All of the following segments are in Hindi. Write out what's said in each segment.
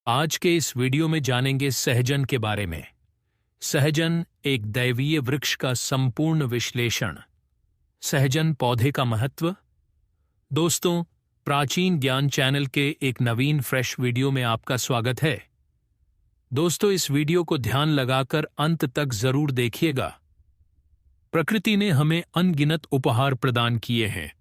आज के इस वीडियो में जानेंगे सहजन के बारे में। सहजन एक दैवीय वृक्ष का संपूर्ण विश्लेषण। सहजन पौधे का महत्व। दोस्तों, प्राचीन ज्ञान चैनल के एक नवीन फ्रेश वीडियो में आपका स्वागत है। दोस्तों, इस वीडियो को ध्यान लगाकर अंत तक जरूर देखिएगा। प्रकृति ने हमें अनगिनत उपहार प्रदान किए हैं,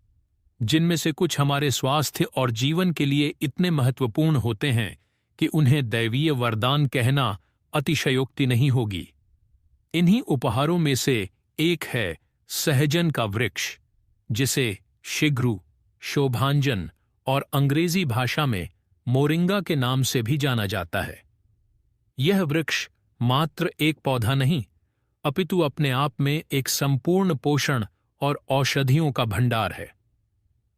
जिनमें से कुछ हमारे स्वास्थ्य और जीवन के लिए इतने महत्वपूर्ण होते हैं कि उन्हें दैवीय वरदान कहना अतिशयोक्ति नहीं होगी। इन्हीं उपहारों में से एक है सहजन का वृक्ष, जिसे शिग्रू, शोभांजन और अंग्रेजी भाषा में मोरिंगा के नाम से भी जाना जाता है। यह वृक्ष मात्र एक पौधा नहीं, अपितु अपने आप में एक संपूर्ण पोषण और औषधियों का भंडार है।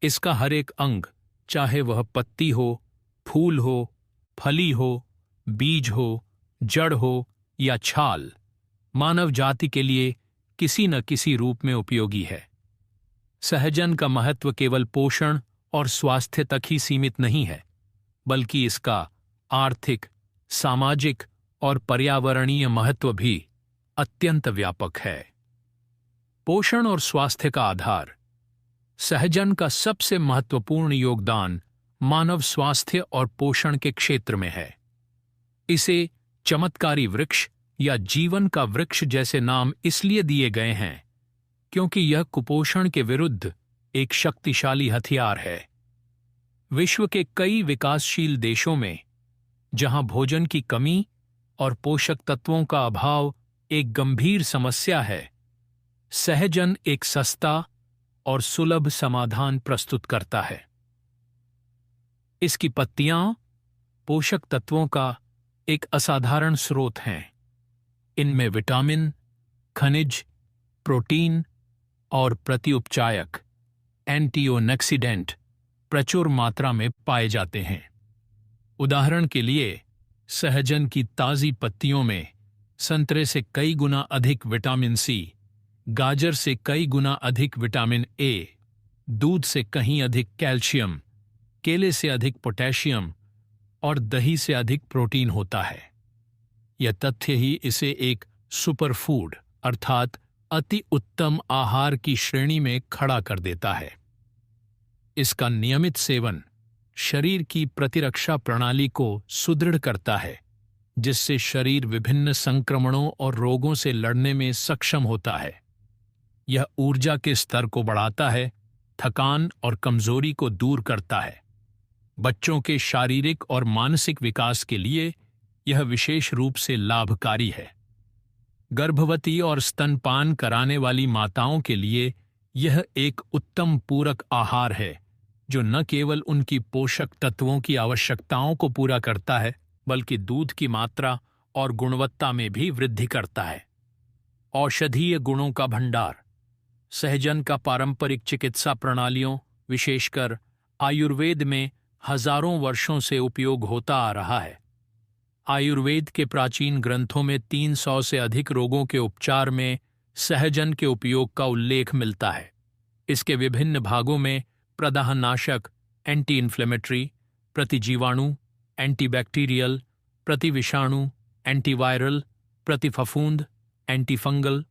इसका हर एक अंग, चाहे वह पत्ती हो, फूल हो, फली हो, बीज हो, जड़ हो या छाल, मानव जाति के लिए किसी न किसी रूप में उपयोगी है। सहजन का महत्व केवल पोषण और स्वास्थ्य तक ही सीमित नहीं है, बल्कि इसका आर्थिक, सामाजिक और पर्यावरणीय महत्व भी अत्यंत व्यापक है। पोषण और स्वास्थ्य का आधार। सहजन का सबसे महत्वपूर्ण योगदान मानव स्वास्थ्य और पोषण के क्षेत्र में है। इसे चमत्कारी वृक्ष या जीवन का वृक्ष जैसे नाम इसलिए दिए गए हैं क्योंकि यह कुपोषण के विरुद्ध एक शक्तिशाली हथियार है। विश्व के कई विकासशील देशों में, जहां भोजन की कमी और पोषक तत्वों का अभाव एक गंभीर समस्या है, सहजन एक सस्ता और सुलभ समाधान प्रस्तुत करता है। इसकी पत्तियां पोषक तत्वों का एक असाधारण स्रोत हैं। इनमें विटामिन, खनिज, प्रोटीन और प्रतिउपचायक एंटीऑक्सीडेंट प्रचुर मात्रा में पाए जाते हैं। उदाहरण के लिए, सहजन की ताज़ी पत्तियों में संतरे से कई गुना अधिक विटामिन सी, गाजर से कई गुना अधिक विटामिन ए, दूध से कहीं अधिक कैल्शियम, केले से अधिक पोटेशियम और दही से अधिक प्रोटीन होता है। यह तथ्य ही इसे एक सुपरफूड अर्थात अति उत्तम आहार की श्रेणी में खड़ा कर देता है। इसका नियमित सेवन शरीर की प्रतिरक्षा प्रणाली को सुदृढ़ करता है, जिससे शरीर विभिन्न संक्रमणों और रोगों से लड़ने में सक्षम होता है। यह ऊर्जा के स्तर को बढ़ाता है, थकान और कमजोरी को दूर करता है। बच्चों के शारीरिक और मानसिक विकास के लिए यह विशेष रूप से लाभकारी है। गर्भवती और स्तनपान कराने वाली माताओं के लिए यह एक उत्तम पूरक आहार है, जो न केवल उनकी पोषक तत्वों की आवश्यकताओं को पूरा करता है, बल्कि दूध की मात्रा और गुणवत्ता में भी वृद्धि करता है। औषधीय गुणों का भंडार। सहजन का पारंपरिक चिकित्सा प्रणालियों, विशेषकर आयुर्वेद में हजारों वर्षों से उपयोग होता आ रहा है। आयुर्वेद के प्राचीन ग्रंथों में 300 से अधिक रोगों के उपचार में सहजन के उपयोग का उल्लेख मिलता है। इसके विभिन्न भागों में प्रदाहनाशक, एंटी इन्फ्लेमेटरी, प्रतिजीवाणु, एंटीबैक्टीरियल, प्रतिविषाणु, एंटीवायरल, प्रतिफफूंद, एंटीफंगल,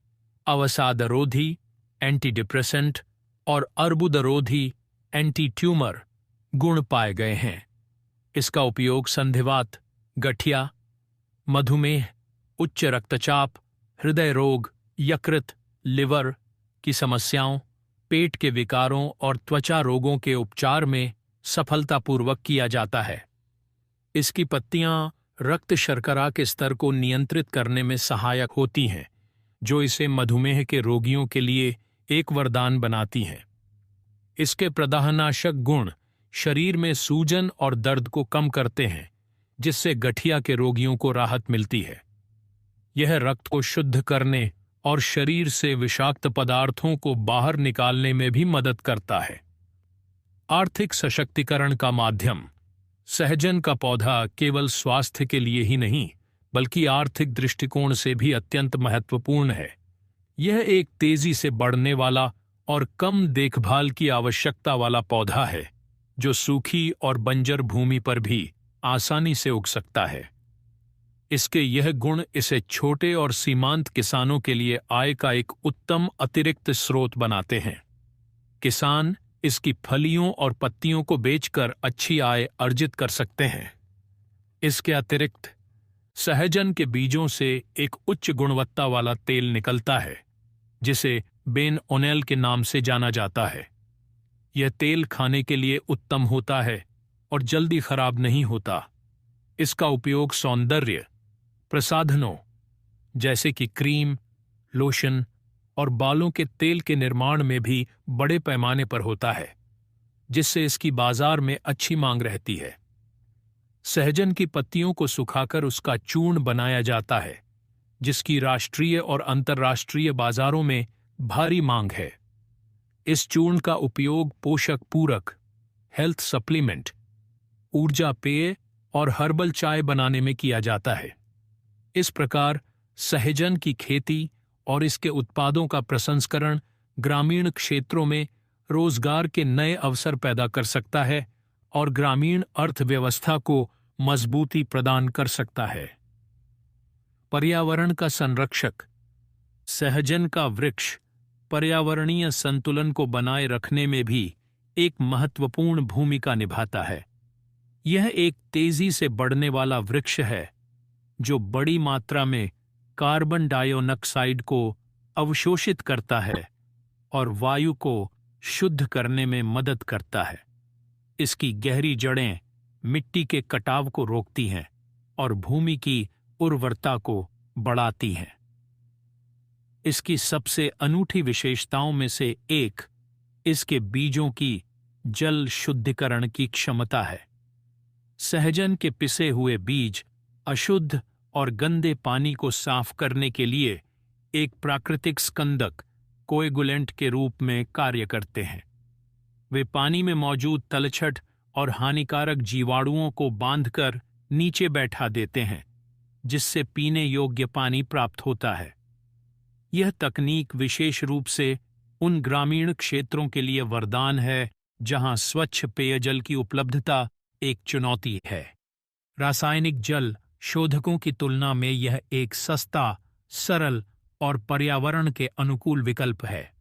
अवसादरोधी, एंटी डिप्रेसेंट और अर्बुदरोधी, एंटी ट्यूमर गुण पाए गए हैं। इसका उपयोग संधिवात, गठिया, मधुमेह, उच्च रक्तचाप, हृदय रोग, यकृत, लिवर की समस्याओं, पेट के विकारों और त्वचा रोगों के उपचार में सफलतापूर्वक किया जाता है। इसकी पत्तियां रक्त शर्करा के स्तर को नियंत्रित करने में सहायक होती हैं, जो इसे मधुमेह के रोगियों के लिए एक वरदान बनाती हैं। इसके प्रदाहनाशक गुण शरीर में सूजन और दर्द को कम करते हैं, जिससे गठिया के रोगियों को राहत मिलती है। यह रक्त को शुद्ध करने और शरीर से विषाक्त पदार्थों को बाहर निकालने में भी मदद करता है। आर्थिक सशक्तिकरण का माध्यम। सहजन का पौधा केवल स्वास्थ्य के लिए ही नहीं, बल्कि आर्थिक दृष्टिकोण से भी अत्यंत महत्वपूर्ण है। यह एक तेजी से बढ़ने वाला और कम देखभाल की आवश्यकता वाला पौधा है, जो सूखी और बंजर भूमि पर भी आसानी से उग सकता है। इसके यह गुण इसे छोटे और सीमांत किसानों के लिए आय का एक उत्तम अतिरिक्त स्रोत बनाते हैं। किसान इसकी फलियों और पत्तियों को बेचकर अच्छी आय अर्जित कर सकते हैं। इसके अतिरिक्त सहजन के बीजों से एक उच्च गुणवत्ता वाला तेल निकलता है, जिसे बेन ओनेल के नाम से जाना जाता है। यह तेल खाने के लिए उत्तम होता है और जल्दी खराब नहीं होता। इसका उपयोग सौंदर्य प्रसाधनों जैसे कि क्रीम, लोशन और बालों के तेल के निर्माण में भी बड़े पैमाने पर होता है, जिससे इसकी बाजार में अच्छी मांग रहती है। सहजन की पत्तियों को सुखाकर उसका चूर्ण बनाया जाता है, जिसकी राष्ट्रीय और अंतर्राष्ट्रीय बाजारों में भारी मांग है। इस चूर्ण का उपयोग पोषक पूरक, हेल्थ सप्लीमेंट, ऊर्जा पेय और हर्बल चाय बनाने में किया जाता है। इस प्रकार सहजन की खेती और इसके उत्पादों का प्रसंस्करण ग्रामीण क्षेत्रों में रोजगार के नए अवसर पैदा कर सकता है और ग्रामीण अर्थव्यवस्था को मजबूती प्रदान कर सकता है। पर्यावरण का संरक्षक। सहजन का वृक्ष पर्यावरणीय संतुलन को बनाए रखने में भी एक महत्वपूर्ण भूमिका निभाता है। यह एक तेजी से बढ़ने वाला वृक्ष है जो बड़ी मात्रा में कार्बन डाइऑक्साइड को अवशोषित करता है और वायु को शुद्ध करने में मदद करता है। इसकी गहरी जड़ें मिट्टी के कटाव को रोकती हैं और भूमि की उर्वरता को बढ़ाती हैं। इसकी सबसे अनूठी विशेषताओं में से एक इसके बीजों की जल शुद्धिकरण की क्षमता है। सहजन के पिसे हुए बीज अशुद्ध और गंदे पानी को साफ करने के लिए एक प्राकृतिक स्कंदक कोएगुलेंट के रूप में कार्य करते हैं। वे पानी में मौजूद तलछट और हानिकारक जीवाणुओं को बांधकर नीचे बैठा देते हैं, जिससे पीने योग्य पानी प्राप्त होता है। यह तकनीक विशेष रूप से उन ग्रामीण क्षेत्रों के लिए वरदान है जहां स्वच्छ पेयजल की उपलब्धता एक चुनौती है। रासायनिक जल शोधकों की तुलना में यह एक सस्ता, सरल और पर्यावरण के अनुकूल विकल्प है।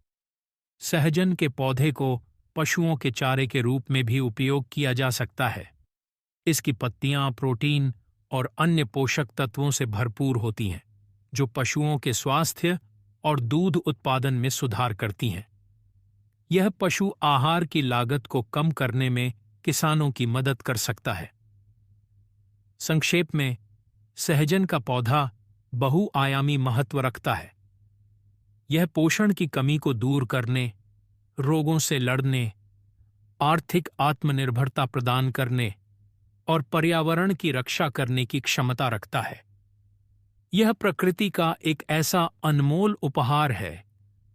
सहजन के पौधे को पशुओं के चारे के रूप में भी उपयोग किया जा सकता है। इसकी पत्तियां प्रोटीन और अन्य पोषक तत्वों से भरपूर होती हैं, जो पशुओं के स्वास्थ्य और दूध उत्पादन में सुधार करती हैं। यह पशु आहार की लागत को कम करने में किसानों की मदद कर सकता है। संक्षेप में, सहजन का पौधा बहुआयामी महत्व रखता है। यह पोषण की कमी को दूर करने, रोगों से लड़ने, आर्थिक आत्मनिर्भरता प्रदान करने और पर्यावरण की रक्षा करने की क्षमता रखता है। यह प्रकृति का एक ऐसा अनमोल उपहार है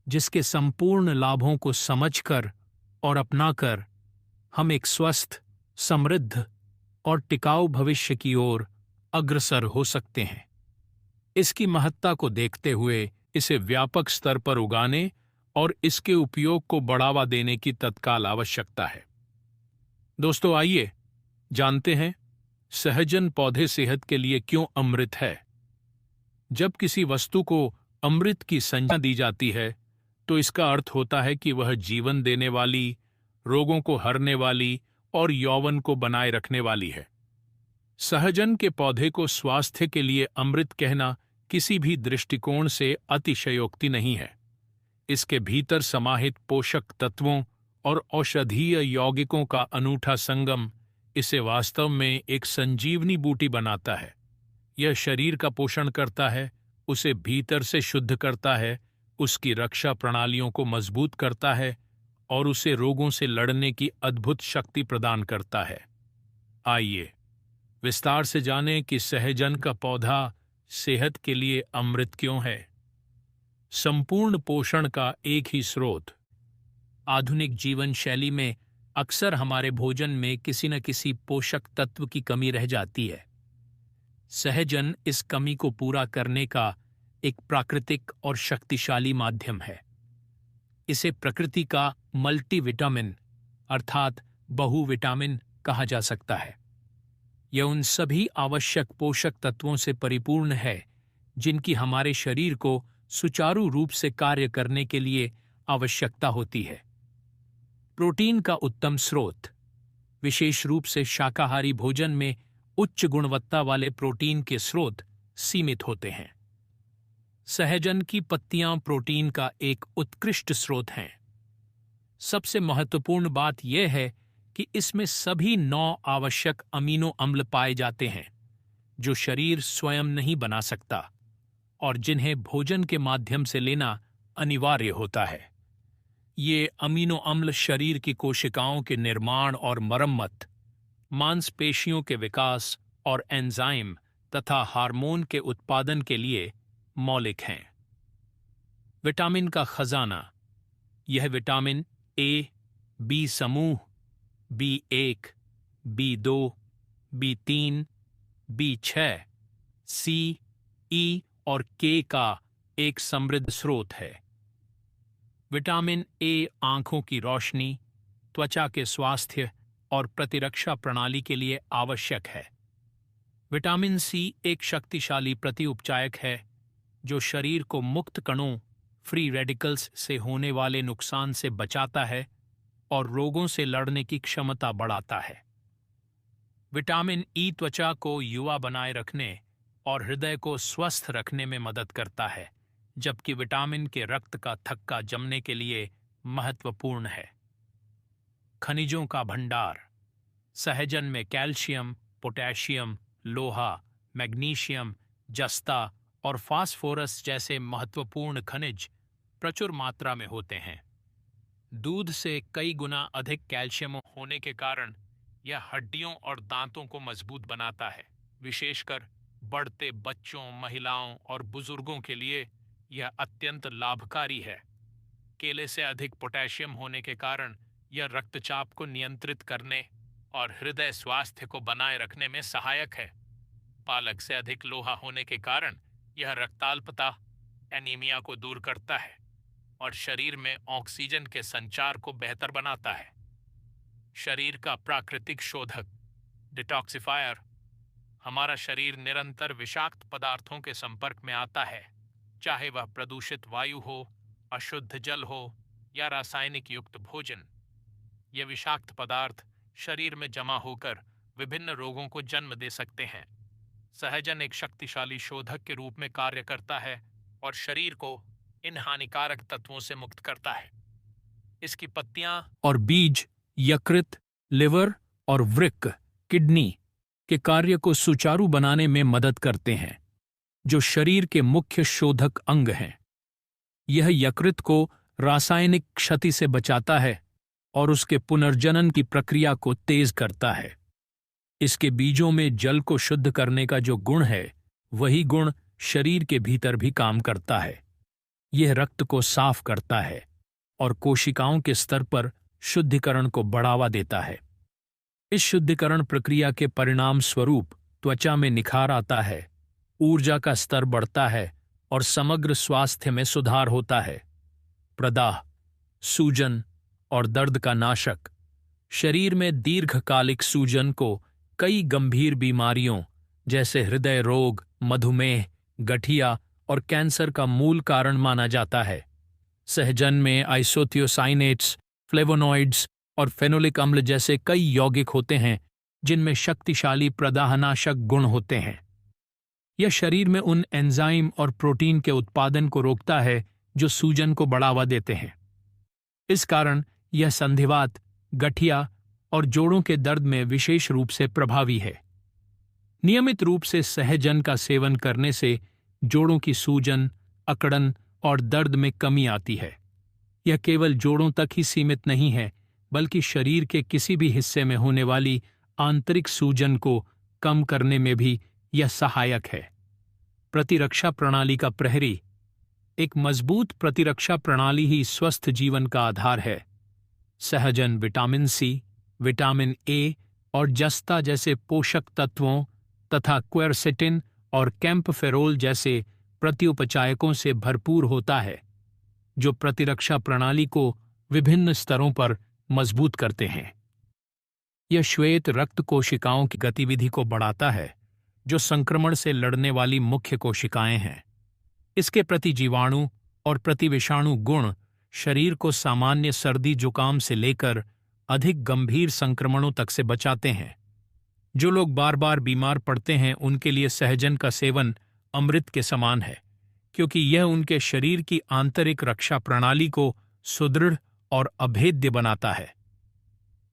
जिसके संपूर्ण लाभों को समझकर और अपनाकर हम एक स्वस्थ, समृद्ध और टिकाऊ भविष्य की ओर अग्रसर हो सकते हैं। इसकी महत्ता को देखते हुए इसे व्यापक स्तर पर उगाने और इसके उपयोग को बढ़ावा देने की तत्काल आवश्यकता है। दोस्तों, आइए जानते हैं सहजन पौधे सेहत के लिए क्यों अमृत है। जब किसी वस्तु को अमृत की संज्ञा दी जाती है तो इसका अर्थ होता है कि वह जीवन देने वाली, रोगों को हरने वाली और यौवन को बनाए रखने वाली है। सहजन के पौधे को स्वास्थ्य के लिए अमृत कहना किसी भी दृष्टिकोण से अतिशयोक्ति नहीं है। इसके भीतर समाहित पोषक तत्वों और औषधीय यौगिकों का अनूठा संगम इसे वास्तव में एक संजीवनी बूटी बनाता है। यह शरीर का पोषण करता है, उसे भीतर से शुद्ध करता है, उसकी रक्षा प्रणालियों को मजबूत करता है और उसे रोगों से लड़ने की अद्भुत शक्ति प्रदान करता है। आइए विस्तार से जानें कि सहजन का पौधा सेहत के लिए अमृत क्यों है। संपूर्ण पोषण का एक ही स्रोत। आधुनिक जीवन शैली में अक्सर हमारे भोजन में किसी न किसी पोषक तत्व की कमी रह जाती है। सहजन इस कमी को पूरा करने का एक प्राकृतिक और शक्तिशाली माध्यम है। इसे प्रकृति का मल्टीविटामिन अर्थात बहुविटामिन कहा जा सकता है। यह उन सभी आवश्यक पोषक तत्वों से परिपूर्ण है जिनकी हमारे शरीर को सुचारू रूप से कार्य करने के लिए आवश्यकता होती है। प्रोटीन का उत्तम स्रोत। विशेष रूप से शाकाहारी भोजन में उच्च गुणवत्ता वाले प्रोटीन के स्रोत सीमित होते हैं। सहजन की पत्तियां प्रोटीन का एक उत्कृष्ट स्रोत हैं। सबसे महत्वपूर्ण बात यह है कि इसमें सभी 9 आवश्यक अमीनो अम्ल पाए जाते हैं जो शरीर स्वयं नहीं बना सकता और जिन्हें भोजन के माध्यम से लेना अनिवार्य होता है। ये अमीनो अम्ल शरीर की कोशिकाओं के निर्माण और मरम्मत, मांसपेशियों के विकास और एंजाइम तथा हार्मोन के उत्पादन के लिए मौलिक हैं। विटामिन का खजाना। यह विटामिन ए, बी समूह, B1, B2, B3, B6, सी, ई और के का एक समृद्ध स्रोत है। विटामिन ए आंखों की रोशनी, त्वचा के स्वास्थ्य और प्रतिरक्षा प्रणाली के लिए आवश्यक है। विटामिन सी एक शक्तिशाली प्रतिउपचायक है जो शरीर को मुक्त कणों, फ्री रेडिकल्स से होने वाले नुकसान से बचाता है और रोगों से लड़ने की क्षमता बढ़ाता है। विटामिन ई त्वचा को युवा बनाए रखने और हृदय को स्वस्थ रखने में मदद करता है, जबकि विटामिन के रक्त का थक्का जमने के लिए महत्वपूर्ण है। खनिजों का भंडार। सहजन में कैल्शियम, पोटेशियम, लोहा, मैग्नीशियम, जस्ता और फास्फोरस जैसे महत्वपूर्ण खनिज प्रचुर मात्रा में होते हैं। दूध से कई गुना अधिक कैल्शियम होने के कारण यह हड्डियों और दांतों को मजबूत बनाता है। विशेषकर बढ़ते बच्चों, महिलाओं और बुजुर्गों के लिए यह अत्यंत लाभकारी है। केले से अधिक पोटेशियम होने के कारण यह रक्तचाप को नियंत्रित करने और हृदय स्वास्थ्य को बनाए रखने में सहायक है। पालक से अधिक लोहा होने के कारण यह रक्ताल्पता, एनीमिया को दूर करता है और शरीर में ऑक्सीजन के संचार को बेहतर बनाता है। शरीर का प्राकृतिक शोधक, डिटॉक्सिफायर। हमारा शरीर निरंतर विषाक्त पदार्थों के संपर्क में आता है, चाहे वह प्रदूषित वायु हो, अशुद्ध जल हो या रासायनिक युक्त भोजन। ये विषाक्त पदार्थ शरीर में जमा होकर विभिन्न रोगों को जन्म दे सकते हैं। सहजन एक शक्तिशाली शोधक के रूप में कार्य करता है और शरीर को इन हानिकारक तत्वों से मुक्त करता है। इसकी पत्तियां और बीज यकृत, लिवर और वृक्क, किडनी के कार्य को सुचारू बनाने में मदद करते हैं, जो शरीर के मुख्य शोधक अंग हैं। यह यकृत को रासायनिक क्षति से बचाता है और उसके पुनर्जनन की प्रक्रिया को तेज करता है। इसके बीजों में जल को शुद्ध करने का जो गुण है, वही गुण शरीर के भीतर भी काम करता है। यह रक्त को साफ करता है और कोशिकाओं के स्तर पर शुद्धिकरण को बढ़ावा देता है। इस शुद्धिकरण प्रक्रिया के परिणाम स्वरूप त्वचा में निखार आता है, ऊर्जा का स्तर बढ़ता है और समग्र स्वास्थ्य में सुधार होता है। प्रदाह, सूजन और दर्द का नाशक। शरीर में दीर्घकालिक सूजन को कई गंभीर बीमारियों जैसे हृदय रोग, मधुमेह, गठिया और कैंसर का मूल कारण माना जाता है। सहजन में आइसोथियोसाइनेट्स, फ्लेवोनॉइड्स और फेनोलिक अम्ल जैसे कई यौगिक होते हैं जिनमें शक्तिशाली प्रदाहनाशक गुण होते हैं। यह शरीर में उन एंजाइम और प्रोटीन के उत्पादन को रोकता है जो सूजन को बढ़ावा देते हैं। इस कारण यह संधिवात, गठिया और जोड़ों के दर्द में विशेष रूप से प्रभावी है। नियमित रूप से सहजन का सेवन करने से जोड़ों की सूजन, अकड़न और दर्द में कमी आती है। यह केवल जोड़ों तक ही सीमित नहीं है, बल्कि शरीर के किसी भी हिस्से में होने वाली आंतरिक सूजन को कम करने में भी यह सहायक है। प्रतिरक्षा प्रणाली का प्रहरी। एक मजबूत प्रतिरक्षा प्रणाली ही स्वस्थ जीवन का आधार है। सहजन विटामिन सी, विटामिन ए और जस्ता जैसे पोषक तत्वों तथा क्वेरसेटिन और कैम्पफेरोल जैसे प्रतिउपचायकों से भरपूर होता है, जो प्रतिरक्षा प्रणाली को विभिन्न स्तरों पर मजबूत करते हैं। यह श्वेत रक्त कोशिकाओं की गतिविधि को बढ़ाता है, जो संक्रमण से लड़ने वाली मुख्य कोशिकाएं हैं। इसके प्रति जीवाणु और प्रतिविषाणु गुण शरीर को सामान्य सर्दी जुकाम से लेकर अधिक गंभीर संक्रमणों तक से बचाते हैं। जो लोग बार बार बीमार पड़ते हैं उनके लिए सहजन का सेवन अमृत के समान है, क्योंकि यह उनके शरीर की आंतरिक रक्षा प्रणाली को सुदृढ़ और अभेद्य बनाता है।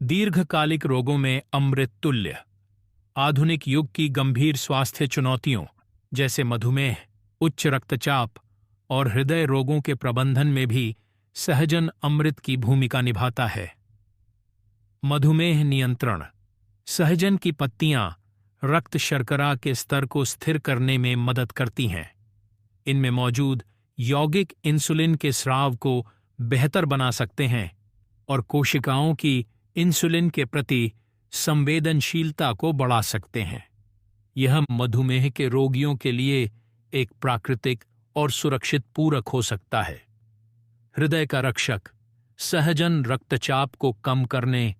दीर्घकालिक रोगों में अमृत तुल्य। आधुनिक युग की गंभीर स्वास्थ्य चुनौतियों जैसे मधुमेह, उच्च रक्तचाप और हृदय रोगों के प्रबंधन में भी सहजन अमृत की भूमिका निभाता है। मधुमेह नियंत्रण। सहजन की पत्तियां रक्त शर्करा के स्तर को स्थिर करने में मदद करती हैं। इनमें मौजूद यौगिक इंसुलिन के स्राव को बेहतर बना सकते हैं और कोशिकाओं की इंसुलिन के प्रति संवेदनशीलता को बढ़ा सकते हैं। यह मधुमेह के रोगियों के लिए एक प्राकृतिक और सुरक्षित पूरक हो सकता है। हृदय का रक्षक। सहजन रक्तचाप को कम करने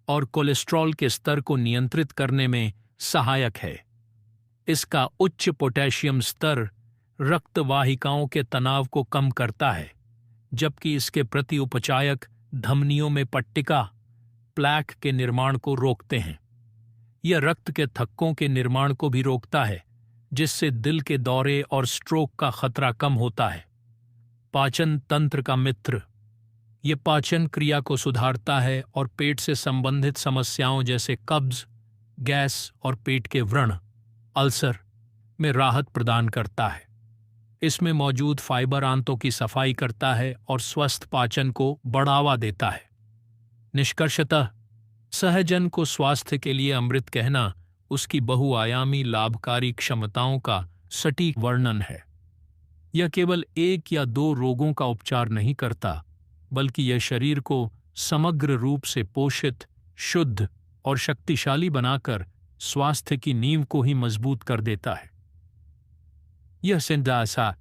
और कोलेस्ट्रॉल के स्तर को नियंत्रित करने में सहायक है। इसका उच्च पोटेशियम स्तर रक्त वाहिकाओं के तनाव को कम करता है, जबकि इसके प्रति उपचायक धमनियों में पट्टिका प्लैक के निर्माण को रोकते हैं। यह रक्त के थक्कों के निर्माण को भी रोकता है, जिससे दिल के दौरे और स्ट्रोक का खतरा कम होता है। पाचन तंत्र का मित्र। यह पाचन क्रिया को सुधारता है और पेट से संबंधित समस्याओं जैसे कब्ज, गैस और पेट के व्रण अल्सर में राहत प्रदान करता है। इसमें मौजूद फाइबर आंतों की सफाई करता है और स्वस्थ पाचन को बढ़ावा देता है। निष्कर्षतः सहजन को स्वास्थ्य के लिए अमृत कहना उसकी बहुआयामी लाभकारी क्षमताओं का सटीक वर्णन है। यह केवल एक या दो रोगों का उपचार नहीं करता, बल्कि यह शरीर को समग्र रूप से पोषित, शुद्ध और शक्तिशाली बनाकर स्वास्थ्य की नींव को ही मजबूत कर देता है। यह सिंडासा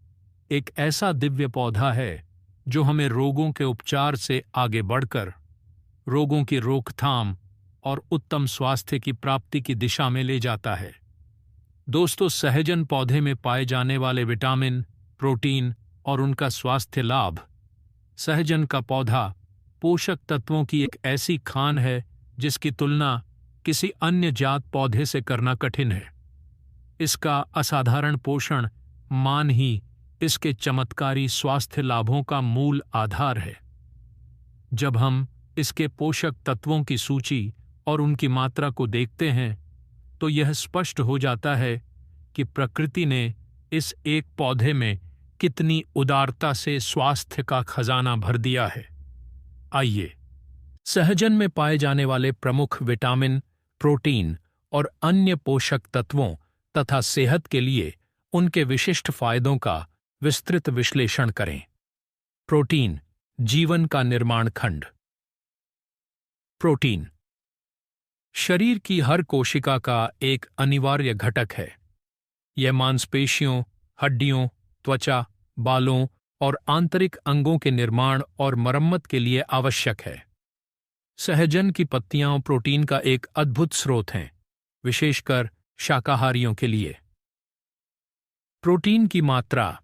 एक ऐसा दिव्य पौधा है जो हमें रोगों के उपचार से आगे बढ़कर रोगों की रोकथाम और उत्तम स्वास्थ्य की प्राप्ति की दिशा में ले जाता है। दोस्तों, सहजन पौधे में पाए जाने वाले विटामिन, प्रोटीन और उनका स्वास्थ्य लाभ। सहजन का पौधा पोषक तत्वों की एक ऐसी खान है जिसकी तुलना किसी अन्य जात पौधे से करना कठिन है। इसका असाधारण पोषण मान ही इसके चमत्कारी स्वास्थ्य लाभों का मूल आधार है। जब हम इसके पोषक तत्वों की सूची और उनकी मात्रा को देखते हैं तो यह स्पष्ट हो जाता है कि प्रकृति ने इस एक पौधे में कितनी उदारता से स्वास्थ्य का खजाना भर दिया है। आइए सहजन में पाए जाने वाले प्रमुख विटामिन, प्रोटीन और अन्य पोषक तत्वों तथा सेहत के लिए उनके विशिष्ट फायदों का विस्तृत विश्लेषण करें। प्रोटीन, जीवन का निर्माण खंड। प्रोटीन शरीर की हर कोशिका का एक अनिवार्य घटक है। यह मांसपेशियों, हड्डियों, त्वचा, बालों और आंतरिक अंगों के निर्माण और मरम्मत के लिए आवश्यक है। सहजन की पत्तियां प्रोटीन का एक अद्भुत स्रोत हैं, विशेषकर शाकाहारियों के लिए। प्रोटीन की मात्रा।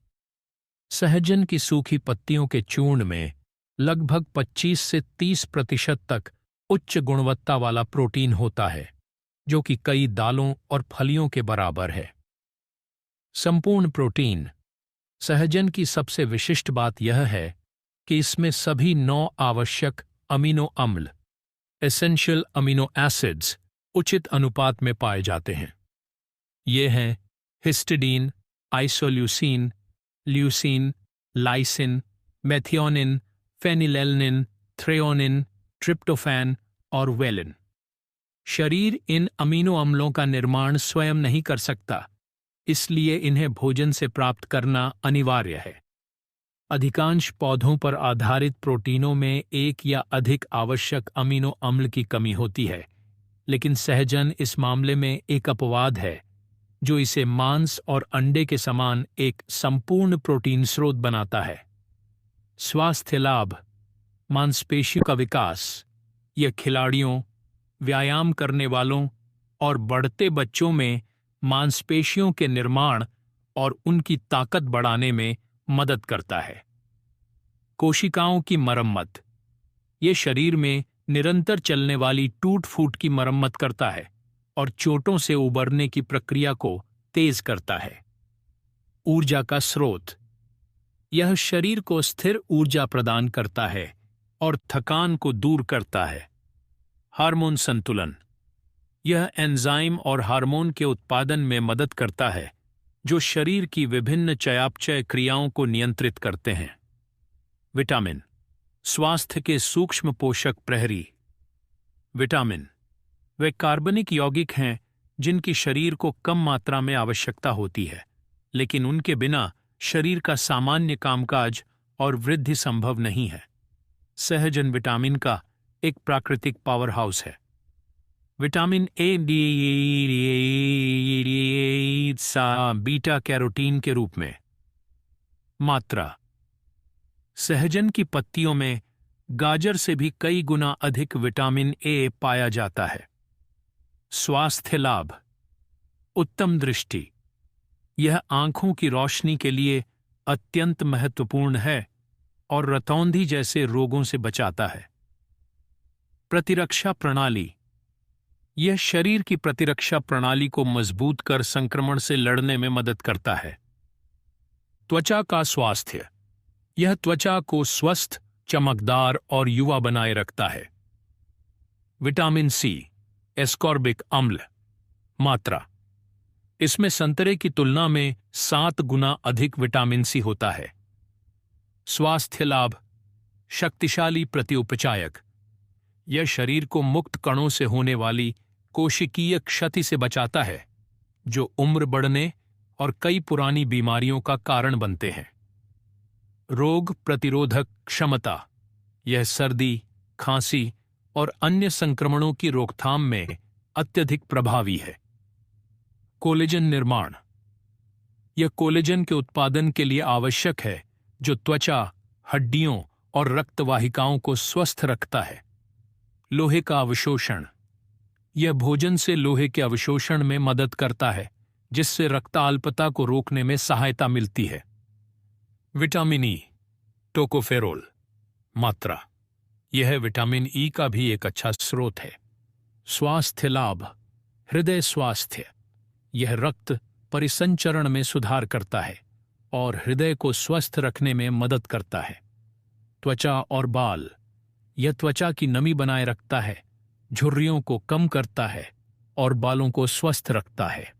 सहजन की सूखी पत्तियों के चूर्ण में लगभग 25 से 30% तक उच्च गुणवत्ता वाला प्रोटीन होता है, जो कि कई दालों और फलियों के बराबर है। संपूर्ण प्रोटीन। सहजन की सबसे विशिष्ट बात यह है कि इसमें सभी 9 आवश्यक अमीनो अम्ल एसेंशियल अमीनो एसिड्स उचित अनुपात में पाए जाते हैं। ये हैं histidine, isoleucine, leucine, lysine, methionine, phenylalanine, threonine, tryptophan और वेलिन। शरीर इन अमीनो अम्लों का निर्माण स्वयं नहीं कर सकता, इसलिए इन्हें भोजन से प्राप्त करना अनिवार्य है। अधिकांश पौधों पर आधारित प्रोटीनों में एक या अधिक आवश्यक अमीनो अम्ल की कमी होती है, लेकिन सहजन इस मामले में एक अपवाद है, जो इसे मांस और अंडे के समान एक संपूर्ण प्रोटीन स्रोत बनाता है। स्वास्थ्य लाभ। मांसपेशियों का विकास। यह खिलाड़ियों, व्यायाम करने वालों और बढ़ते बच्चों में मांसपेशियों के निर्माण और उनकी ताकत बढ़ाने में मदद करता है। कोशिकाओं की मरम्मत। ये शरीर में निरंतर चलने वाली टूट फूट की मरम्मत करता है और चोटों से उबरने की प्रक्रिया को तेज करता है। ऊर्जा का स्रोत। यह शरीर को स्थिर ऊर्जा प्रदान करता है और थकान को दूर करता है। हार्मोन संतुलन। यह एंजाइम और हार्मोन के उत्पादन में मदद करता है जो शरीर की विभिन्न चयापचय क्रियाओं को नियंत्रित करते हैं। विटामिन। स्वास्थ्य के सूक्ष्म पोषक प्रहरी। विटामिन वे कार्बनिक यौगिक हैं जिनकी शरीर को कम मात्रा में आवश्यकता होती है, लेकिन उनके बिना शरीर का सामान्य कामकाज और वृद्धि संभव नहीं है। सहजन विटामिन का एक प्राकृतिक पावर हाउस है। विटामिन ए बीटा कैरोटीन के रूप में। मात्रा। सहजन की पत्तियों में गाजर से भी कई गुना अधिक विटामिन ए पाया जाता है। स्वास्थ्य लाभ। उत्तम दृष्टि। यह आंखों की रोशनी के लिए अत्यंत महत्वपूर्ण है और रतौंधी जैसे रोगों से बचाता है। प्रतिरक्षा प्रणाली। यह शरीर की प्रतिरक्षा प्रणाली को मजबूत कर संक्रमण से लड़ने में मदद करता है। त्वचा का स्वास्थ्य। यह त्वचा को स्वस्थ, चमकदार और युवा बनाए रखता है। विटामिन सी एस्कॉर्बिक अम्ल। मात्रा। इसमें संतरे की तुलना में 7 गुना अधिक विटामिन सी होता है। स्वास्थ्य लाभ। शक्तिशाली प्रतिउपचायक। यह शरीर को मुक्त कणों से होने वाली कोशिकीय क्षति से बचाता है जो उम्र बढ़ने और कई पुरानी बीमारियों का कारण बनते हैं। रोग प्रतिरोधक क्षमता। यह सर्दी, खांसी और अन्य संक्रमणों की रोकथाम में अत्यधिक प्रभावी है। कोलेजन निर्माण। यह कोलेजन के उत्पादन के लिए आवश्यक है जो त्वचा, हड्डियों और रक्तवाहिकाओं को स्वस्थ रखता है। लोहे का अवशोषण। यह भोजन से लोहे के अवशोषण में मदद करता है जिससे रक्ताल्पता को रोकने में सहायता मिलती है। Vitamin E tocopherol. मात्रा। यह विटामिन ई का भी एक अच्छा स्रोत है। स्वास्थ्य लाभ। हृदय स्वास्थ्य। यह रक्त परिसंचरण में सुधार करता है और हृदय को स्वस्थ रखने में मदद करता है। त्वचा और बाल। यह त्वचा की नमी बनाए रखता है, झुर्रियों को कम करता है और बालों को स्वस्थ रखता है।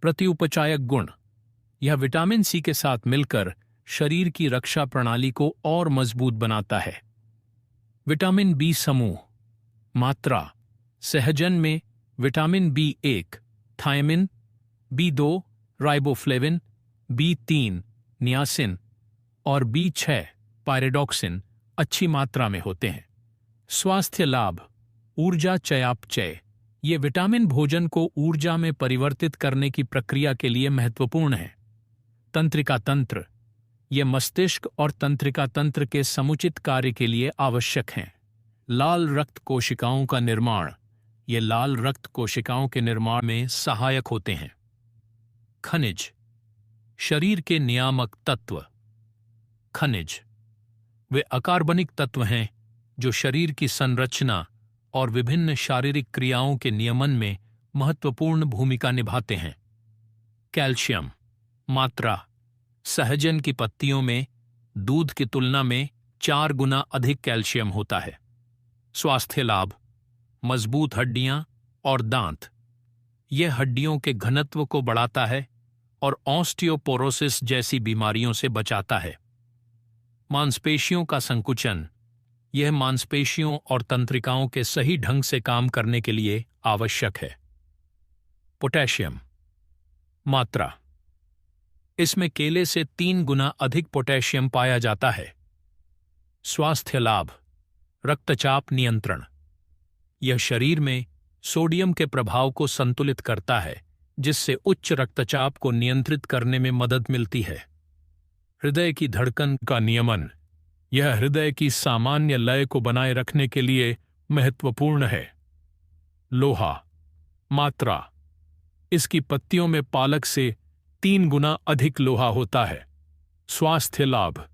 प्रतिउपचायक गुण। यह विटामिन सी के साथ मिलकर शरीर की रक्षा प्रणाली को और मजबूत बनाता है। विटामिन बी समूह। मात्रा। सहजन में vitamin B1 thiamine, बी2 riboflavin, B3 niacin और बी6 पायरिडॉक्सिन अच्छी मात्रा में होते हैं। स्वास्थ्य लाभ। ऊर्जा चयापचय। ये विटामिन भोजन को ऊर्जा में परिवर्तित करने की प्रक्रिया के लिए महत्वपूर्ण है। तंत्रिका तंत्र। ये मस्तिष्क और तंत्रिका तंत्र के समुचित कार्य के लिए आवश्यक हैं। लाल रक्त कोशिकाओं का निर्माण। ये लाल रक्त कोशिकाओं के निर्माण में सहायक होते हैं। खनिज। शरीर के नियामक तत्व। खनिज वे अकार्बनिक तत्व हैं जो शरीर की संरचना और विभिन्न शारीरिक क्रियाओं के नियमन में महत्वपूर्ण भूमिका निभाते हैं। कैल्शियम। मात्रा। सहजन की पत्तियों में दूध की तुलना में 4 गुना अधिक कैल्शियम होता है। स्वास्थ्य लाभ। मजबूत हड्डियां और दांत। यह हड्डियों के घनत्व को बढ़ाता है और ऑस्टियोपोरोसिस जैसी बीमारियों से बचाता है। मांसपेशियों का संकुचन। यह मांसपेशियों और तंत्रिकाओं के सही ढंग से काम करने के लिए आवश्यक है। पोटेशियम। मात्रा। इसमें केले से 3 गुना अधिक पोटेशियम पाया जाता है। स्वास्थ्य लाभ। रक्तचाप नियंत्रण। यह शरीर में सोडियम के प्रभाव को संतुलित करता है जिससे उच्च रक्तचाप को नियंत्रित करने में मदद मिलती है। हृदय की धड़कन का नियमन। यह हृदय की सामान्य लय को बनाए रखने के लिए महत्वपूर्ण है। लोहा। मात्रा। इसकी पत्तियों में पालक से 3 गुना अधिक लोहा होता है। स्वास्थ्य लाभ।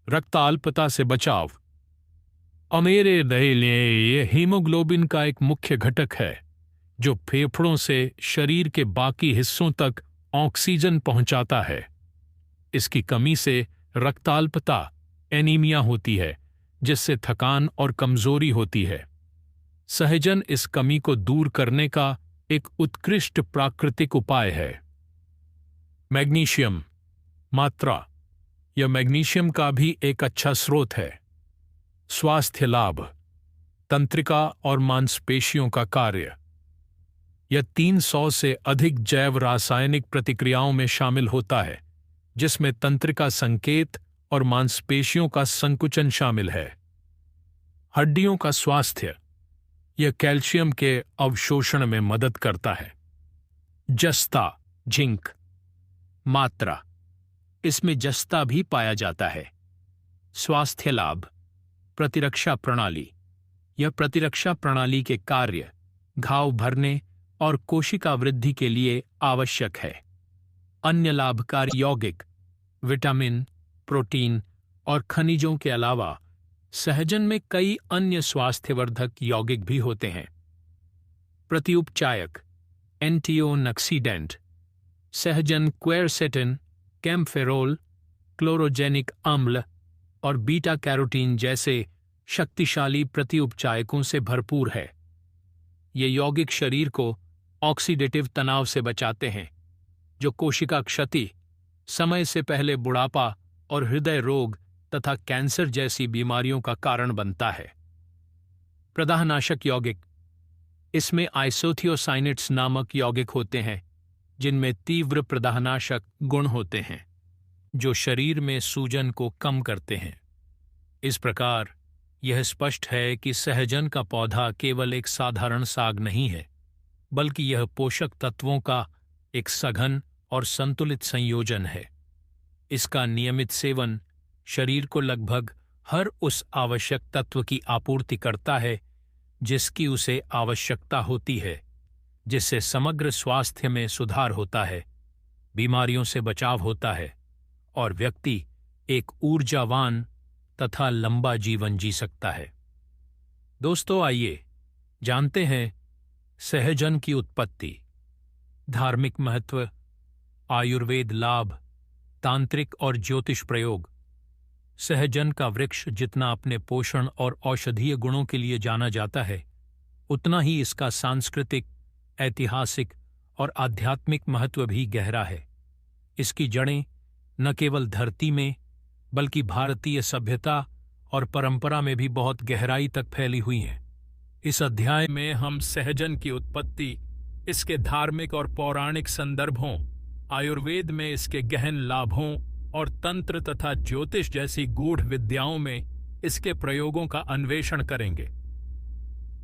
रक्ताल्पता से बचाव। अमेरे लिए हीमोग्लोबिन का एक मुख्य घटक है जो फेफड़ों से शरीर के बाकी हिस्सों तक ऑक्सीजन पहुंचाता है। इसकी कमी से रक्ताल्पता एनीमिया होती है, जिससे थकान और कमजोरी होती है। सहजन इस कमी को दूर करने का एक उत्कृष्ट प्राकृतिक उपाय है। मैग्नीशियम। मात्रा। यह मैग्नीशियम का भी एक अच्छा स्रोत है। स्वास्थ्य लाभ। तंत्रिका और मांसपेशियों का कार्य। यह 300 से अधिक जैव रासायनिक प्रतिक्रियाओं में शामिल होता है, जिसमें तंत्रिका संकेत और मांसपेशियों का संकुचन शामिल है। हड्डियों का स्वास्थ्य। यह कैल्शियम के अवशोषण में मदद करता है। जस्ता, जिंक। मात्रा। इसमें जस्ता भी पाया जाता है। स्वास्थ्य लाभ। प्रतिरक्षा प्रणाली। यह प्रतिरक्षा प्रणाली के कार्य, घाव भरने और कोशिका वृद्धि के लिए आवश्यक है। अन्य लाभकारी यौगिक, विटामिन, प्रोटीन और खनिजों के अलावा सहजन में कई अन्य स्वास्थ्यवर्धक यौगिक भी होते हैं। प्रतिउपचायक, एंटीओक्सीडेंट। सहजन क्वेरसेटिन, कैम्फेरोल, क्लोरोजेनिक अम्ल और बीटा कैरोटीन जैसे शक्तिशाली प्रतिउपचायकों से भरपूर है। ये यौगिक शरीर को ऑक्सीडेटिव तनाव से बचाते हैं, जो कोशिका क्षति, समय से पहले बुढ़ापा और हृदय रोग तथा कैंसर जैसी बीमारियों का कारण बनता है। प्रदाहनाशक यौगिक। इसमें आइसोथियोसाइनेट्स नामक यौगिक होते हैं, जिनमें तीव्र प्रदाहनाशक गुण होते हैं, जो शरीर में सूजन को कम करते हैं। इस प्रकार यह स्पष्ट है कि सहजन का पौधा केवल एक साधारण साग नहीं है, बल्कि यह पोषक तत्वों का एक सघन और संतुलित संयोजन है। इसका नियमित सेवन शरीर को लगभग हर उस आवश्यक तत्व की आपूर्ति करता है जिसकी उसे आवश्यकता होती है, जिससे समग्र स्वास्थ्य में सुधार होता है, बीमारियों से बचाव होता है और व्यक्ति एक ऊर्जावान तथा लंबा जीवन जी सकता है। दोस्तों, आइए जानते हैं सहजन की उत्पत्ति, धार्मिक महत्व, आयुर्वेद लाभ, तांत्रिक और ज्योतिष प्रयोग। सहजन का वृक्ष जितना अपने पोषण और औषधीय गुणों के लिए जाना जाता है, उतना ही इसका सांस्कृतिक, ऐतिहासिक और आध्यात्मिक महत्व भी गहरा है। इसकी जड़ें न केवल धरती में, बल्कि भारतीय सभ्यता और परंपरा में भी बहुत गहराई तक फैली हुई हैं। इस अध्याय में हम सहजन की उत्पत्ति, इसके धार्मिक और पौराणिक संदर्भों, आयुर्वेद में इसके गहन लाभों और तंत्र तथा ज्योतिष जैसी गूढ़ विद्याओं में इसके प्रयोगों का अन्वेषण करेंगे।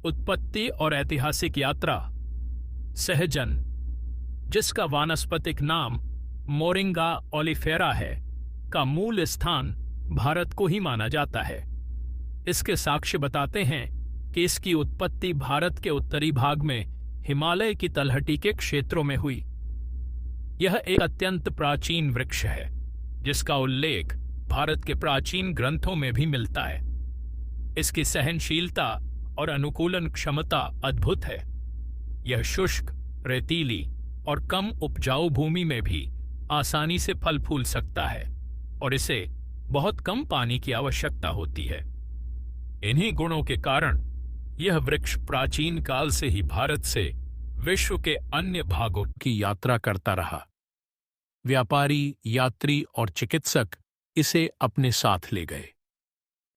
उत्पत्ति और ऐतिहासिक यात्रा। सहजन, जिसका वानस्पतिक नाम मोरिंगा ओलिफेरा है, का मूल स्थान भारत को ही माना जाता है। इसके साक्ष्य बताते हैं कि इसकी उत्पत्ति भारत के उत्तरी भाग में हिमालय की तलहटी के क्षेत्रों में हुई। यह एक अत्यंत प्राचीन वृक्ष है, जिसका उल्लेख भारत के प्राचीन ग्रंथों में भी मिलता है। इसकी सहनशीलता और अनुकूलन क्षमता अद्भुत है। यह शुष्क, रेतीली और कम उपजाऊ भूमि में भी आसानी से फल फूल सकता है और इसे बहुत कम पानी की आवश्यकता होती है। इन्हीं गुणों के कारण यह वृक्ष प्राचीन काल से ही भारत से विश्व के अन्य भागों की यात्रा करता रहा। व्यापारी, यात्री और चिकित्सक इसे अपने साथ ले गए।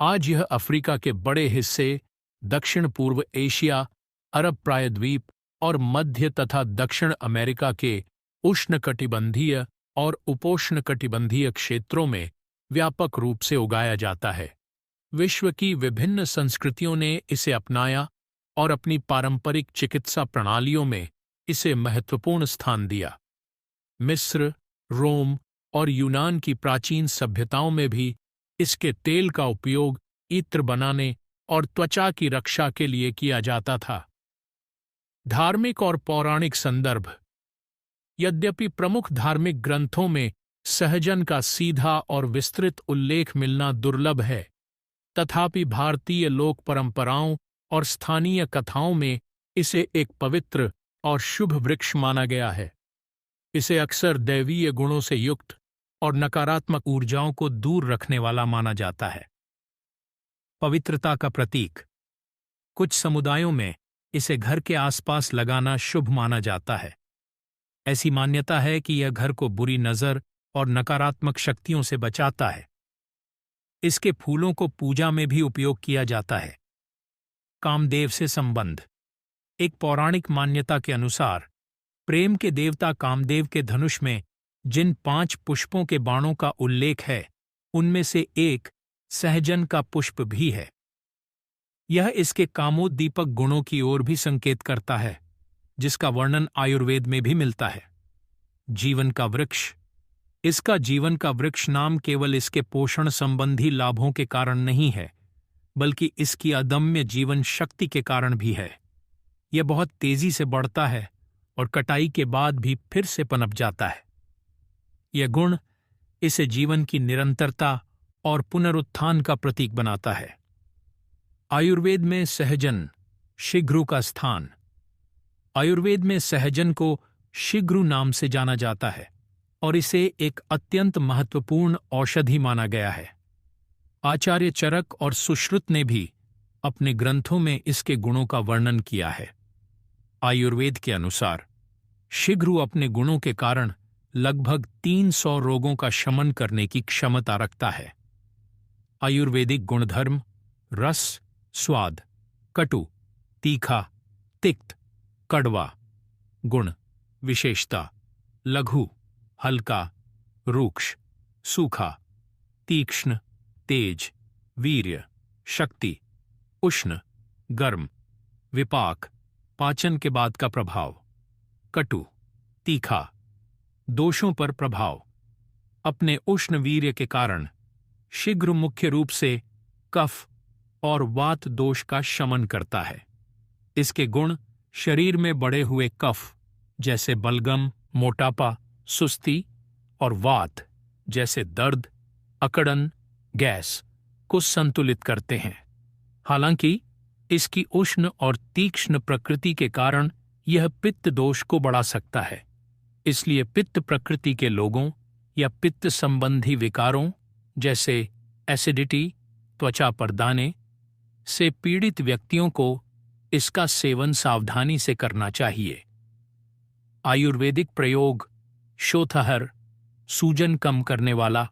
आज यह अफ्रीका के बड़े हिस्से, दक्षिण पूर्व एशिया, अरब प्रायद्वीप और मध्य तथा दक्षिण अमेरिका के उष्णकटिबंधीय और उपोष्णकटिबंधीय क्षेत्रों में व्यापक रूप से उगाया जाता है। विश्व की विभिन्न संस्कृतियों ने इसे अपनाया और अपनी पारंपरिक चिकित्सा प्रणालियों में इसे महत्वपूर्ण स्थान दिया। मिस्र, रोम और यूनान की प्राचीन सभ्यताओं में भी इसके तेल का उपयोग इत्र बनाने और त्वचा की रक्षा के लिए किया जाता था। धार्मिक और पौराणिक संदर्भ। यद्यपि प्रमुख धार्मिक ग्रंथों में सहजन का सीधा और विस्तृत उल्लेख मिलना दुर्लभ है, तथापि भारतीय लोक परंपराओं और स्थानीय कथाओं में इसे एक पवित्र और शुभ वृक्ष माना गया है। इसे अक्सर दैवीय गुणों से युक्त और नकारात्मक ऊर्जाओं को दूर रखने वाला माना जाता है। पवित्रता का प्रतीक। कुछ समुदायों में इसे घर के आसपास लगाना शुभ माना जाता है। ऐसी मान्यता है कि यह घर को बुरी नजर और नकारात्मक शक्तियों से बचाता है। इसके फूलों को पूजा में भी उपयोग किया जाता है। कामदेव से संबंध। एक पौराणिक मान्यता के अनुसार प्रेम के देवता कामदेव के धनुष में जिन 5 पुष्पों के बाणों का उल्लेख है, उनमें से एक सहजन का पुष्प भी है। यह इसके कामोद्दीपक गुणों की ओर भी संकेत करता है, जिसका वर्णन आयुर्वेद में भी मिलता है। जीवन का वृक्ष। इसका जीवन का वृक्ष नाम केवल इसके पोषण संबंधी लाभों के कारण नहीं है, बल्कि इसकी अदम्य जीवन शक्ति के कारण भी है। यह बहुत तेजी से बढ़ता है और कटाई के बाद भी फिर से पनप जाता है। यह गुण इसे जीवन की निरंतरता और पुनरुत्थान का प्रतीक बनाता है। आयुर्वेद में सहजन, शिग्रु का स्थान। आयुर्वेद में सहजन को शिग्रु नाम से जाना जाता है और इसे एक अत्यंत महत्वपूर्ण औषधि माना गया है। आचार्य चरक और सुश्रुत ने भी अपने ग्रंथों में इसके गुणों का वर्णन किया है। आयुर्वेद के अनुसार शिग्रु अपने गुणों के कारण लगभग 300 रोगों का शमन करने की क्षमता रखता है। आयुर्वेदिक गुणधर्म। रस, स्वाद, कटु, तीखा, तिक्त, कड़वा। गुण विशेषता। लघु, हल्का, रूक्ष, सूखा, तीक्ष्ण, तेज, वीर्य, शक्ति, उष्ण, गर्म, विपाक, पाचन के बाद का प्रभाव, कटु, तीखा, दोषों पर प्रभाव। अपने उष्ण वीर्य के कारण शीघ्र मुख्य रूप से कफ और वात दोष का शमन करता है। इसके गुण शरीर में बढ़े हुए कफ जैसे बलगम, मोटापा, सुस्ती और वात जैसे दर्द, अकड़न, गैस को संतुलित करते हैं। हालांकि इसकी उष्ण और तीक्ष्ण प्रकृति के कारण यह पित्त दोष को बढ़ा सकता है। इसलिए पित्त प्रकृति के लोगों या पित्त संबंधी विकारों जैसे एसिडिटी, त्वचा पर दाने से पीड़ित व्यक्तियों को इसका सेवन सावधानी से करना चाहिए। आयुर्वेदिक प्रयोग। शोथहर, सूजन कम करने वाला।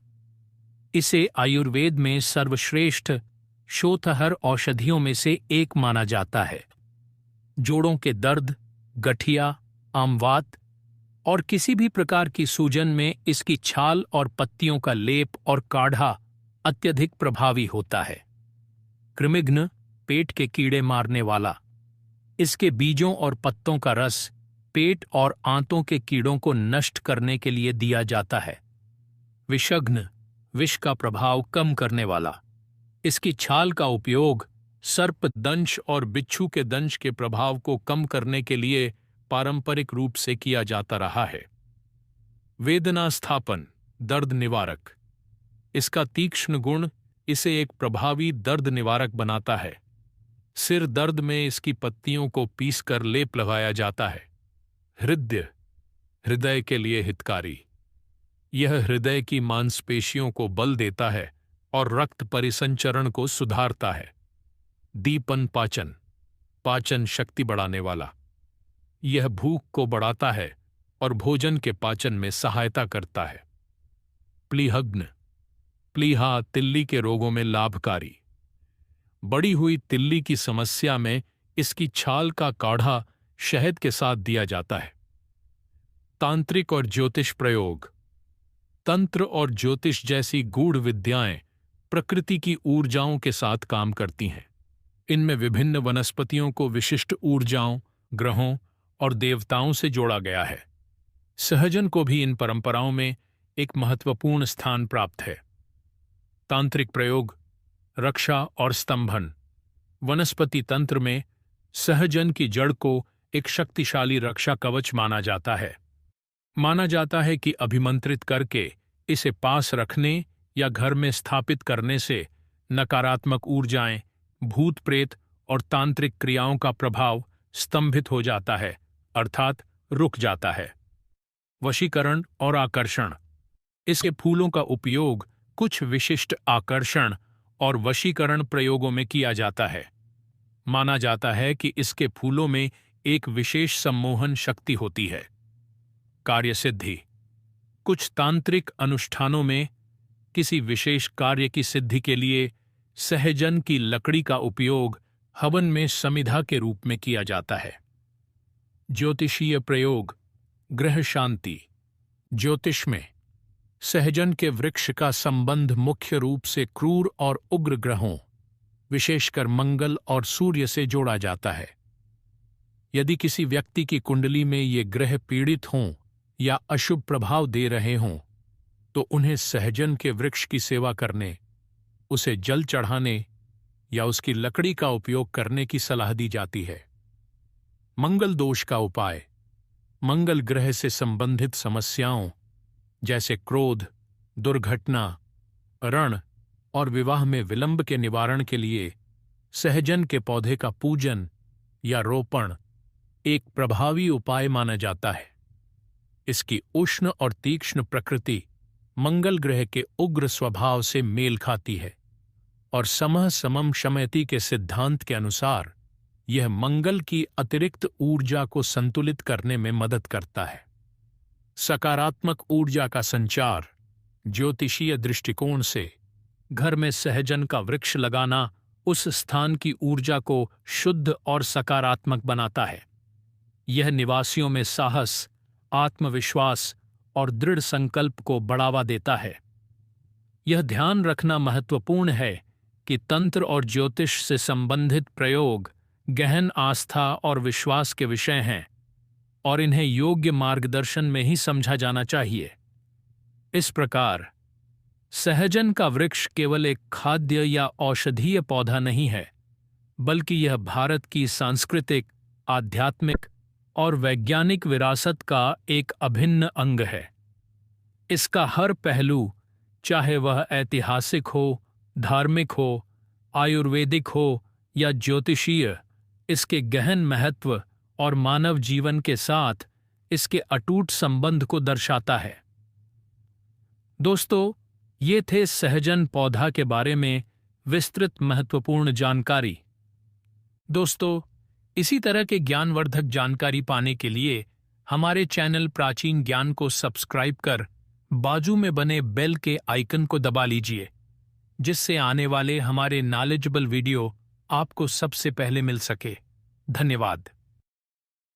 इसे आयुर्वेद में सर्वश्रेष्ठ शोथहर औषधियों में से एक माना जाता है। जोड़ों के दर्द, गठिया, आमवात और किसी भी प्रकार की सूजन में इसकी छाल और पत्तियों का लेप और काढ़ा अत्यधिक प्रभावी होता है। कृमिघ्न, पेट के कीड़े मारने वाला। इसके बीजों और पत्तों का रस पेट और आंतों के कीड़ों को नष्ट करने के लिए दिया जाता है। विषघ्न, विष का प्रभाव कम करने वाला। इसकी छाल का उपयोग सर्प दंश और बिच्छू के दंश के प्रभाव को कम करने के लिए पारंपरिक रूप से किया जाता रहा है। वेदना स्थापन, दर्द निवारक। इसका तीक्ष्ण गुण इसे एक प्रभावी दर्द निवारक बनाता है। सिर दर्द में इसकी पत्तियों को पीसकर लेप लगाया जाता है। हृदय, हृदय के लिए हितकारी। यह हृदय की मांसपेशियों को बल देता है और रक्त परिसंचरण को सुधारता है। दीपन पाचन, पाचन शक्ति बढ़ाने वाला। यह भूख को बढ़ाता है और भोजन के पाचन में सहायता करता है। प्लीहग्न, प्लीहा तिल्ली के रोगों में लाभकारी। बड़ी हुई तिल्ली की समस्या में इसकी छाल का काढ़ा शहद के साथ दिया जाता है। तांत्रिक और ज्योतिष प्रयोग। तंत्र और ज्योतिष जैसी गूढ़ विद्याएं प्रकृति की ऊर्जाओं के साथ काम करती हैं। इनमें विभिन्न वनस्पतियों को विशिष्ट ऊर्जाओं, ग्रहों और देवताओं से जोड़ा गया है। सहजन को भी इन परंपराओं में एक महत्वपूर्ण स्थान प्राप्त है। तांत्रिक प्रयोग। रक्षा और स्तंभन। वनस्पति तंत्र में सहजन की जड़ को एक शक्तिशाली रक्षा कवच माना जाता है। माना जाता है कि अभिमंत्रित करके इसे पास रखने या घर में स्थापित करने से नकारात्मक ऊर्जाएं, भूत प्रेत और तांत्रिक क्रियाओं का प्रभाव स्तंभित हो जाता है, अर्थात रुक जाता है। वशीकरण और आकर्षण। इसके फूलों का उपयोग कुछ विशिष्ट आकर्षण और वशीकरण प्रयोगों में किया जाता है। माना जाता है कि इसके फूलों में एक विशेष सम्मोहन शक्ति होती है। कार्यसिद्धि। कुछ तांत्रिक अनुष्ठानों में किसी विशेष कार्य की सिद्धि के लिए सहजन की लकड़ी का उपयोग हवन में समिधा के रूप में किया जाता है। ज्योतिषीय प्रयोग, ग्रह शांति। ज्योतिष में सहजन के वृक्ष का संबंध मुख्य रूप से क्रूर और उग्र ग्रहों, विशेषकर मंगल और सूर्य से जोड़ा जाता है। यदि किसी व्यक्ति की कुंडली में ये ग्रह पीड़ित हों या अशुभ प्रभाव दे रहे हों, तो उन्हें सहजन के वृक्ष की सेवा करने, उसे जल चढ़ाने या उसकी लकड़ी का उपयोग करने की सलाह दी जाती है। मंगल दोष का उपाय। मंगल ग्रह से संबंधित समस्याओं जैसे क्रोध, दुर्घटना, ऋण और विवाह में विलंब के निवारण के लिए सहजन के पौधे का पूजन या रोपण एक प्रभावी उपाय माना जाता है। इसकी उष्ण और तीक्ष्ण प्रकृति मंगल ग्रह के उग्र स्वभाव से मेल खाती है और समः समम शमयति के सिद्धांत के अनुसार यह मंगल की अतिरिक्त ऊर्जा को संतुलित करने में मदद करता है। सकारात्मक ऊर्जा का संचार। ज्योतिषीय दृष्टिकोण से घर में सहजन का वृक्ष लगाना उस स्थान की ऊर्जा को शुद्ध और सकारात्मक बनाता है। यह निवासियों में साहस, आत्मविश्वास और दृढ़ संकल्प को बढ़ावा देता है। यह ध्यान रखना महत्वपूर्ण है कि तंत्र और ज्योतिष से संबंधित प्रयोग गहन आस्था और विश्वास के विषय हैं और इन्हें योग्य मार्गदर्शन में ही समझा जाना चाहिए। इस प्रकार सहजन का वृक्ष केवल एक खाद्य या औषधीय पौधा नहीं है, बल्कि यह भारत की सांस्कृतिक, आध्यात्मिक और वैज्ञानिक विरासत का एक अभिन्न अंग है। इसका हर पहलू, चाहे वह ऐतिहासिक हो, धार्मिक हो, आयुर्वेदिक हो या ज्योतिषीय, इसके गहन महत्व और मानव जीवन के साथ इसके अटूट संबंध को दर्शाता है। दोस्तों, ये थे सहजन पौधा के बारे में विस्तृत महत्वपूर्ण जानकारी। दोस्तों, इसी तरह के ज्ञानवर्धक जानकारी पाने के लिए हमारे चैनल प्राचीन ज्ञान को सब्सक्राइब कर बाजू में बने बेल के आइकन को दबा लीजिए, जिससे आने वाले हमारे नॉलेजेबल वीडियो आपको सबसे पहले मिल सके। धन्यवाद।